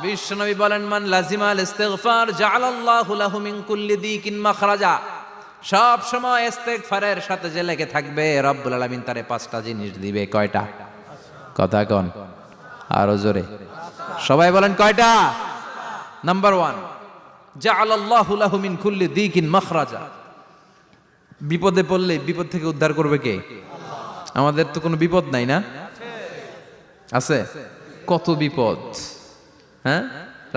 বিশ্বনবী বলেন, মান লাজিমাল ইস্তিগফার জাআলাল্লাহু লাহু মিন কুল্লি দিকিন মাখরাজা। সব সময় ইস্তিগফারের সাথে যে লেগে থাকবে, রব্বুল আলামিন তারে 5টা জিনিস দিবে। কয়টা? কথা কোন আরো জোরে, সবাই বলেন কয়টা? নাম্বার 1, জাআলাল্লাহু লাহু মিন কুল্লি দিকিন মাখরাজা। বিপদে পড়লে বিপদ থেকে উদ্ধার করবে কে? আমাদের তো কোনো বিপদ নাই না? আছে? কত বিপদ। হ্যাঁ,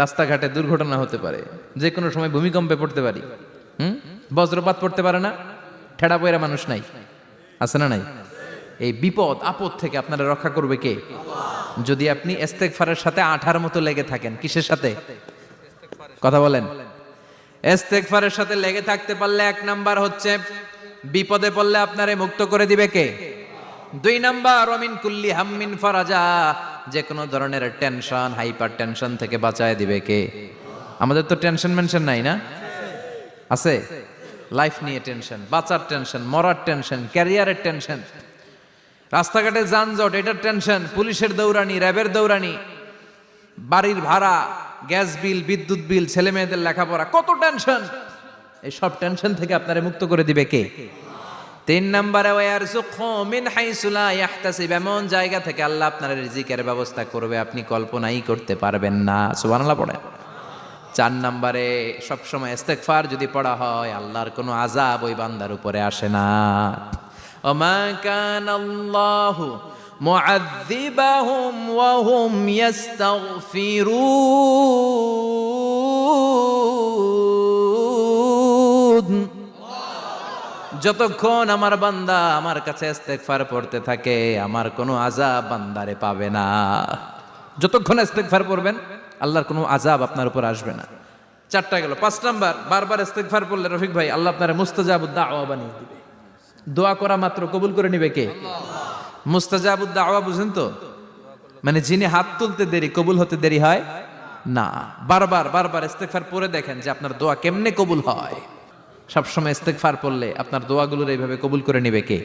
রাস্তাঘাটে দুর্ঘটনা হতে পারে, যে কোনো সময় ভূমিকম্পে পড়তে পারি, বজ্রপাত পড়তে পারে না, ঠেড়া পয়রা মানুষ নাই, আছে না নাই? এই বিপদ আপদ থেকে আপনারা রক্ষা করবে কে? যদি আপনি ইস্তিগফারের সাথে আঠার মতো লেগে থাকেন। কিসের সাথে? কথা বলেন। ইস্তিগফারের সাথে লেগে থাকতে পারলে 1 নাম্বার হচ্ছে বিপদে পড়লে আপনারে মুক্ত করে দিবে কে? 2 নাম্বার ওমিন কুল্লি হাম্মিন ফারাজা, যে কোনো ধরনের টেনশন, হাইপার টেনশন থেকে বাঁচায় দিবে কে? আমাদের তো টেনশন মেনশন নাই না? আছে? লাইফ নিয়ে টেনশন, বাঁচার টেনশন, মরার টেনশন, ক্যারিয়ারের টেনশন, রাস্তাঘাটে যানজট এটার টেনশন, পুলিশের দৌড়ানি, র্যাবের দৌড়ানি, বাড়ির ভাড়া, গ্যাস বিল, বিদ্যুৎ বিল, ছেলে মেয়েদের লেখাপড়া, কত টেনশন। এই সব টেনশন থেকে আপনারে মুক্ত করে দিবে কে? 3 নম্বরে ওয়ারযুকহু মিন হাইসু লা ইয়াহতাসিব, এমন জায়গা থেকে আল্লাহ আপনার রিজিকের ব্যবস্থা করবে আপনি কল্পনাই করতে পারবেন না। সুবহানাল্লাহ পড়েন। 4 নম্বরে সবসময় ইস্তিগফার যদি পড়া হয়, আল্লাহর কোনো আযাব ওই বান্দার উপরে আসে না। ওমা কানাল্লাহু মুআযযিবাহুম ওয়া হুম ইস্তাগফিরুন। যতক্ষণ আমার বান্দা আমার কাছে ইস্তিগফার পড়তে থাকে, আমার কোনো আযাব বান্দারে পাবে না। যতক্ষণ ইস্তিগফার পড়বেন, আল্লাহর কোনো আযাব আপনার উপর আসবে না। 4টা গেল। 5 নাম্বার, বারবার ইস্তিগফার পড়লে রফিক ভাই আল্লাহ আপনারে মুস্তাজাবুদ দাওয়া বানিয়ে দিবে। দোয়া করা মাত্র কবুল করে নিবে কে? মুস্তাজাবুদ দাওয়া বুঝেন তো? মানে যিনি হাত তুলতে দেরি, কবুল হতে দেরি হয় না। বারবার ইস্তিগফার পড়ে দেখেন যে আপনার দোয়া কেমনে কবুল হয়। সবসময় ইস্তিগফার পড়লে আপনার দোয়াগুলোর এইভাবে কবুল করে নিবে কে?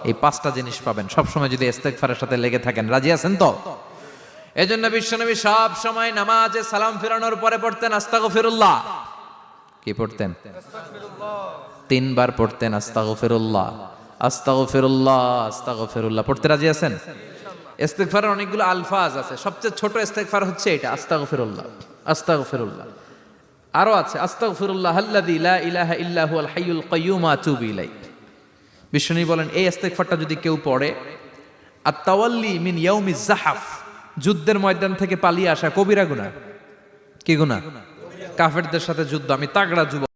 এই 5টা জিনিস পাবেন সবসময় যদি ইস্তিগফারের সাথে লেগে থাকেন। রাজি আছেন তো? এজন্য বিশ্বনবী সব সময় নামাজে সালাম ফিরানোর পরে পড়তেন আস্তাগফিরুল্লাহ। কি পড়তেন? 3 বার পড়তেন আস্তাগফিরুল্লাহ, আস্তাগফিরুল্লাহ, আস্তাগফিরুল্লাহ। পড়তে রাজি আছেন? ইস্তিগফারের অনেকগুলো আলফাজ আছে, সবচেয়ে ছোট ইস্তিগফার হচ্ছে এটা, আস্তাগফিরুল্লাহ, আস্তাগফিরুল্লাহ। আরো আছে আস্তাগফিরুল্লাহ আল্লাযী লা ইলাহা ইল্লা হুয়াল হাইয়ুল কাইয়্যুম আতুবু ইলাইহি। বিশ্বনবী বলেন এই ইস্তিগফারটা যদি কেউ পড়ে, আত-তাওয়াল্লি মিন ইয়াউমিজ যাহাফ, যুদ্ধের ময়দান থেকে পালিয়ে আসা কবিরা গুনাহ। কি গুনাহ? কাফেরদের সাথে যুদ্ধ, আমি তাগড়া যুবক।